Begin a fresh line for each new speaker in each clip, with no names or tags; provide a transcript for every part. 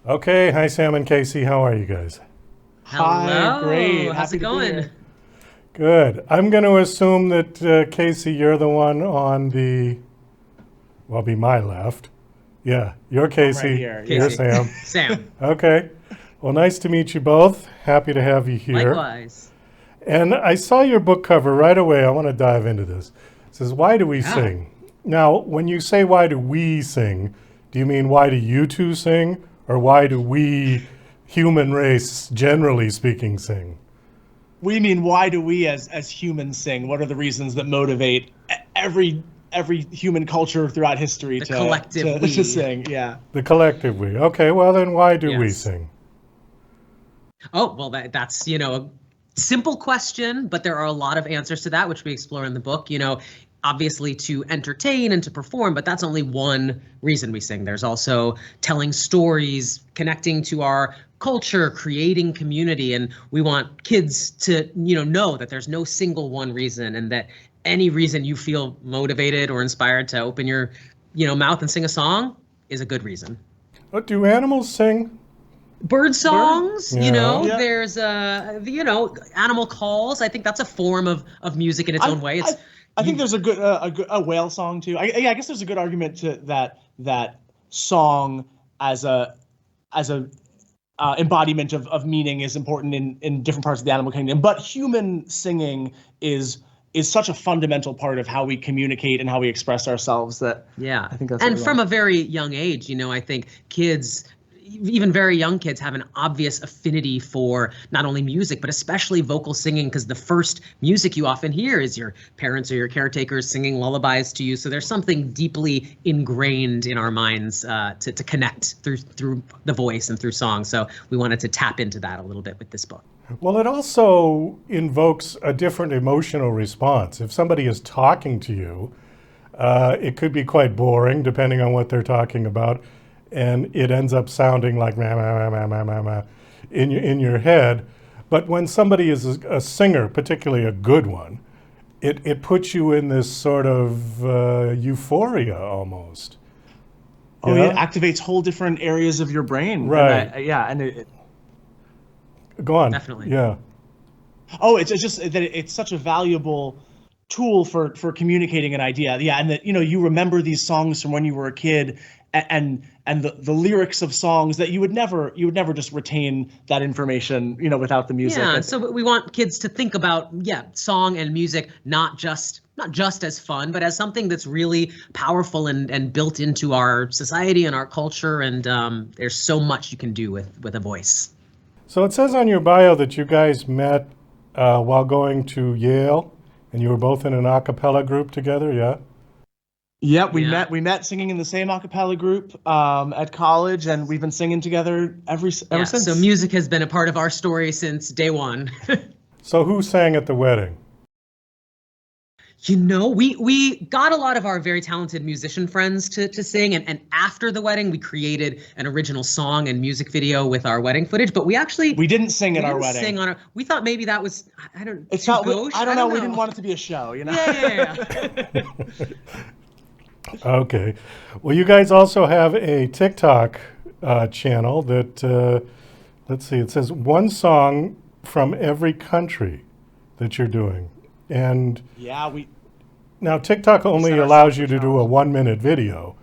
Okay, hi Sam and Casey. How are you guys?
Hi,
Hello,
great.
how's it
Happy to be
going?
here.
Good. I'm going to assume that Casey, you're the one on the, well, be my left. Yeah, you're
I'm right
Casey.
here.
You're
Yeah.
Casey,
Sam.
Sam,
Okay. Well, nice to meet you both. Happy to have you here.
likewise.
And I saw your book cover right away. I want to dive into this. It says, "Why do we
Yeah.
sing?" Now, when you say "Why do we sing," do you mean why do you two sing, or why do we, human race, generally speaking, sing?
We mean, why do we as humans sing? What are the reasons that motivate every human culture throughout history
The
to
collective
to
we.
sing? Yeah.
The collective we. Okay, well then why do we
Yes.
sing?
Oh, well, that's a simple question, but there are a lot of answers to that, which we explore in the book. Obviously to entertain and to perform, but that's only one reason we sing. There's also telling stories, connecting to our culture, creating community, and we want kids to, know that there's no single one reason and that any reason you feel motivated or inspired to open your, mouth and sing a song is a good reason.
Do animals sing?
Bird
Bird.
songs,
Yeah.
Yeah.
there's animal calls. I think that's a form of music in its
I
own way.
I
It's
I think
you
there's a whale song too. Yeah, I guess there's a good argument to that song as a embodiment of meaning is important in different parts of the animal kingdom. But human singing is such a fundamental part of how we communicate and how we express ourselves that
Yeah.
I think that's what
And
we
from
want.
a very young age, I think kids, even very young kids, have an obvious affinity for not only music, but especially vocal singing, because the first music you often hear is your parents or your caretakers singing lullabies to you. So there's something deeply ingrained in our minds to connect through the voice and through song. So we wanted to tap into that a little bit with this book.
Well, it also invokes a different emotional response. If somebody is talking to you, it could be quite boring depending on what they're talking about, and it ends up sounding like meh, meh, meh, meh, meh, meh, in your head. But when somebody is a singer, particularly a good one, it puts you in this sort of euphoria almost.
Oh yeah, it
Yeah?
activates whole different areas of your brain, and
Right.
yeah, and
Go on.
Definitely.
Yeah.
oh, it's just that it's such a valuable tool for communicating an idea. Yeah, and that you remember these songs from when you were a kid, and the lyrics of songs that you would never just retain that information without the music.
Yeah,
And
so we want kids to think about, yeah, song and music not just as fun, but as something that's really powerful and built into our society and our culture. And there's so much you can do with a voice.
So it says on your bio that you guys met while going to Yale, and you were both in an a cappella group together, yeah?
yeah, we
Yeah.
met singing in the same a cappella group at college, and we've been singing together ever
Yeah, so
since.
music has been a part of our story since day one.
So who sang at the wedding?
We got a lot of our very talented musician friends to sing, and after the wedding, we created an original song and music video with our wedding footage. But we actually
We didn't sing at
we
our
didn't sing
wedding.
on our. We thought maybe that was I don't
It's
too
not.
gauche.
I
I
don't know.
don't
We didn't
know.
want it to be a show.
Yeah.
Okay. Well, you guys also have a TikTok channel that, let's see, it says one song from every country that you're doing. And
Yeah, we
now TikTok
we
only
set
allows
ourselves
you
a
to do a
challenge.
1 minute video,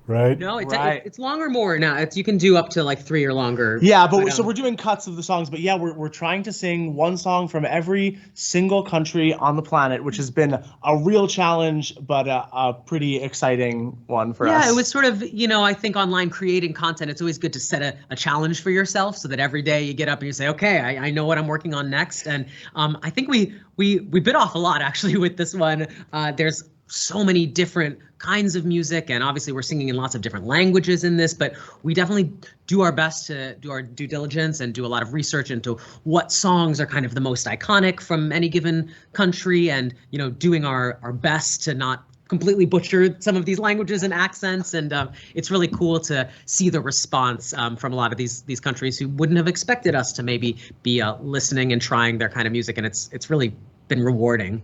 right?
No,
Right.
it's long or more now. You can do up to like three or longer.
Yeah, but
But
so we're doing cuts of the songs, but yeah, we're trying to sing one song from every single country on the planet, which has been a real challenge, but a pretty exciting one for
yeah, it
us.
was sort of, I think online creating content, it's always good to set a challenge for yourself so that every day you get up and you say, okay, I know what I'm working on next. And I think we bit off a lot actually with this one. There's so many different kinds of music, and obviously we're singing in lots of different languages in this, but we definitely do our best to do our due diligence and do a lot of research into what songs are kind of the most iconic from any given country, and doing our best to not completely butcher some of these languages and accents. And it's really cool to see the response from a lot of these countries who wouldn't have expected us to maybe be listening and trying their kind of music, and it's really been rewarding.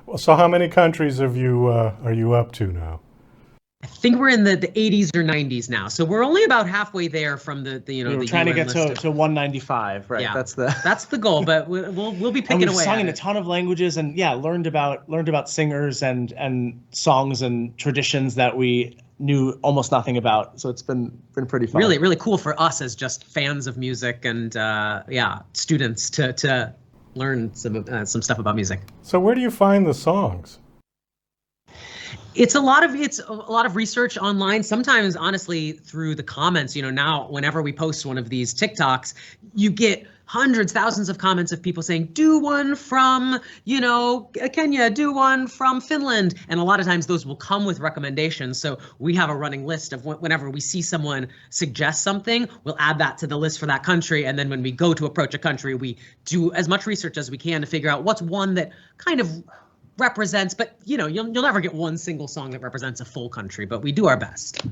Well, so how many countries have you are you up to now?
I think we're in the 80s or 90s now, so we're only about halfway there from the
We're
the
trying to
UN
get
list
to 195, right?
Yeah,
That's
the goal, but we'll be
and
picking
we've
away
sung
at
in a
it.
ton of languages, and yeah, learned about singers and songs and traditions that we knew almost nothing about. So it's been pretty fun.
Really cool for us as just fans of music and yeah, students to learn some stuff about music.
So where do you find the songs?
It's a lot of research online, sometimes honestly through the comments. Now whenever we post one of these TikToks, you get hundreds, thousands of comments of people saying, do one from, Kenya, do one from Finland. And a lot of times those will come with recommendations. So we have a running list of whenever we see someone suggest something, we'll add that to the list for that country. And then when we go to approach a country, we do as much research as we can to figure out what's one that kind of represents, but you'll never get one single song that represents a full country, but we do our best.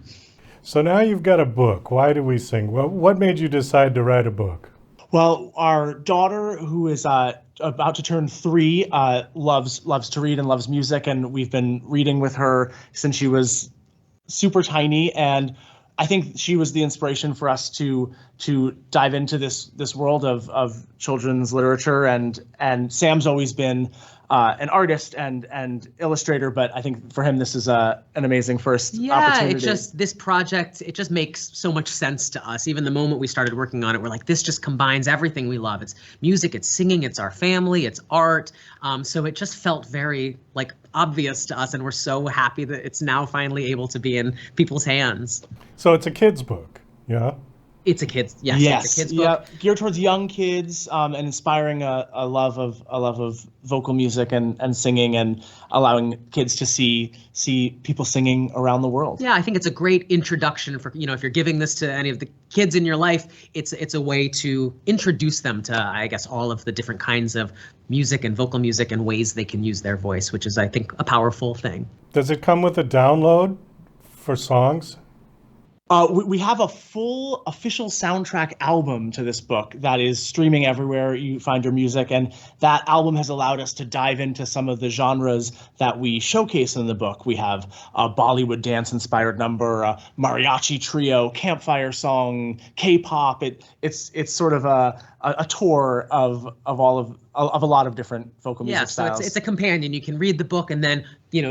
So now you've got a book. Why do we sing? Well, what made you decide to write a book?
Well, our daughter, who is about to turn 3, loves to read and loves music, and we've been reading with her since she was super tiny. And I think she was the inspiration for us to dive into this world of children's literature. And Sam's always been an artist and illustrator, but I think for him this is an amazing first opportunity.
This project, it just makes so much sense to us. Even the moment we started working on it, we're like, this just combines everything we love. It's music, it's singing, it's our family, it's art. So it just felt very obvious to us, and we're so happy that it's now finally able to be in people's hands.
So it's a kid's book, yeah?
It's a kid's, yes. It's a kid's book.
Yeah, geared towards young kids, and inspiring a love of vocal music and singing, and allowing kids to see people singing around the world.
Yeah, I think it's a great introduction for, if you're giving this to any of the kids in your life, it's a way to introduce them to, I guess, all of the different kinds of music and vocal music and ways they can use their voice, which is, I think, a powerful thing.
Does it come with a download for songs?
We have a full official soundtrack album to this book that is streaming everywhere you find your music. And that album has allowed us to dive into some of the genres that we showcase in the book. We have a Bollywood dance-inspired number, a mariachi trio, campfire song, K-pop. It's sort of a tour of a lot of different vocal music styles.
So it's a companion. You can read the book and then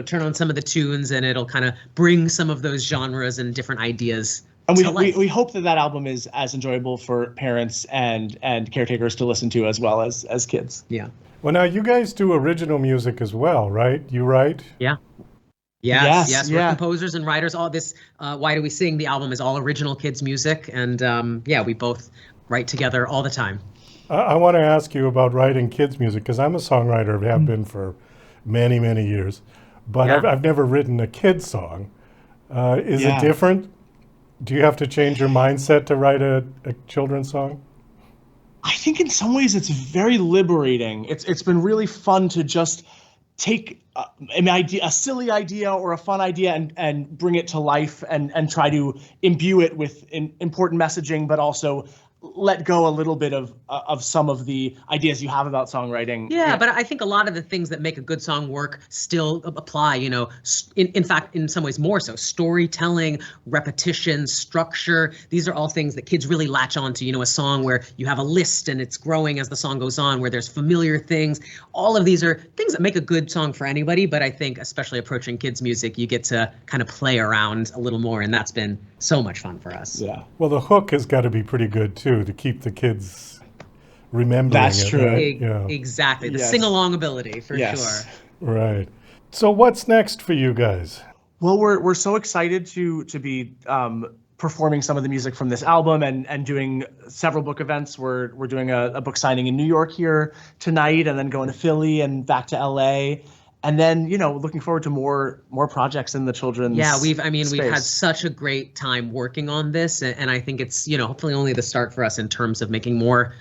turn on some of the tunes, and it'll kind of bring some of those genres and different ideas.
And we hope that album is as enjoyable for parents and caretakers to listen to as well as kids.
Yeah.
Well, now you guys do original music as well, right? You write?
Yeah. Yes. We're composers and writers. All this Why Do We Sing? The album is all original kids music, and we both write together all the time.
I want to ask you about writing kids music, because I'm a songwriter, have been for many, many years, but I've never written a kid's song. Is it different? Do you have to change your mindset to write a children's song?
I think in some ways it's very liberating. It's been really fun to just take an idea, a silly idea or a fun idea, and bring it to life and try to imbue it with important messaging, but also let go a little bit of some of the ideas you have about songwriting.
Yeah, but I think a lot of the things that make a good song work still apply, in fact, in some ways more so. Storytelling, repetition, structure, these are all things that kids really latch on to, a song where you have a list and it's growing as the song goes on, where there's familiar things. All of these are things that make a good song for anybody, but I think especially approaching kids' music, you get to kind of play around a little more, and that's been so much fun for us.
Yeah.
Well, the hook has got to be pretty good too, to keep the kids remembering.
That's true.
Right? Yeah.
Exactly. The sing-along ability, for sure.
Right. So what's next for you guys?
Well, we're so excited to be performing some of the music from this album and doing several book events. We're doing a book signing in New York here tonight, and then going to Philly and back to LA. And then, looking forward to more projects in the children's
we've had such a great time working on this, and I think it's, hopefully only the start for us in terms of making more,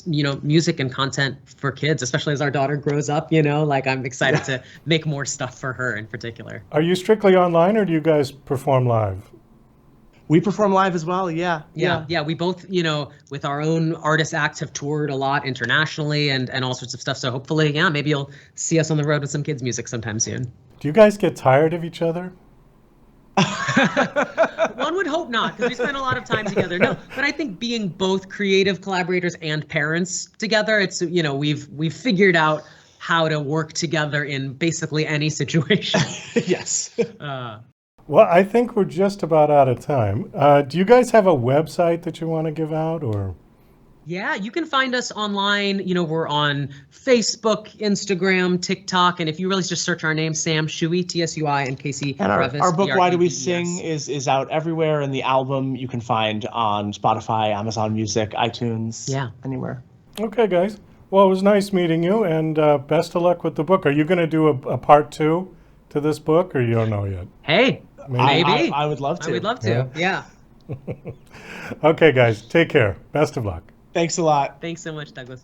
music and content for kids, especially as our daughter grows up, I'm excited to make more stuff for her in particular.
Are you strictly online, or do you guys perform live?
We perform live as well,
Yeah, we both, with our own artist acts have toured a lot internationally and all sorts of stuff. So hopefully, maybe you'll see us on the road with some kids' music sometime soon.
Do you guys get tired of each other?
One would hope not, because we spend a lot of time together. No, but I think being both creative collaborators and parents together, it's, you know, we've figured out how to work together in basically any situation.
Yes.
Well, I think we're just about out of time. Do you guys have a website that you want to give out, or?
Yeah, you can find us online. You know, we're on Facebook, Instagram, TikTok, and if you really just search our name, Sam Tsui, Tsui, and Casey
And
Breves,
our book, Why Do We
Breves.
Sing, is out everywhere, and the album you can find on Spotify, Amazon Music, iTunes, anywhere.
Okay, guys. Well, it was nice meeting you, and best of luck with the book. Are you going to do a part 2 to this book, or you don't know yet?
Hey, maybe.
I would love to.
I would love to. Yeah.
Okay, guys. Take care. Best of luck.
Thanks a lot.
Thanks so much, Douglas.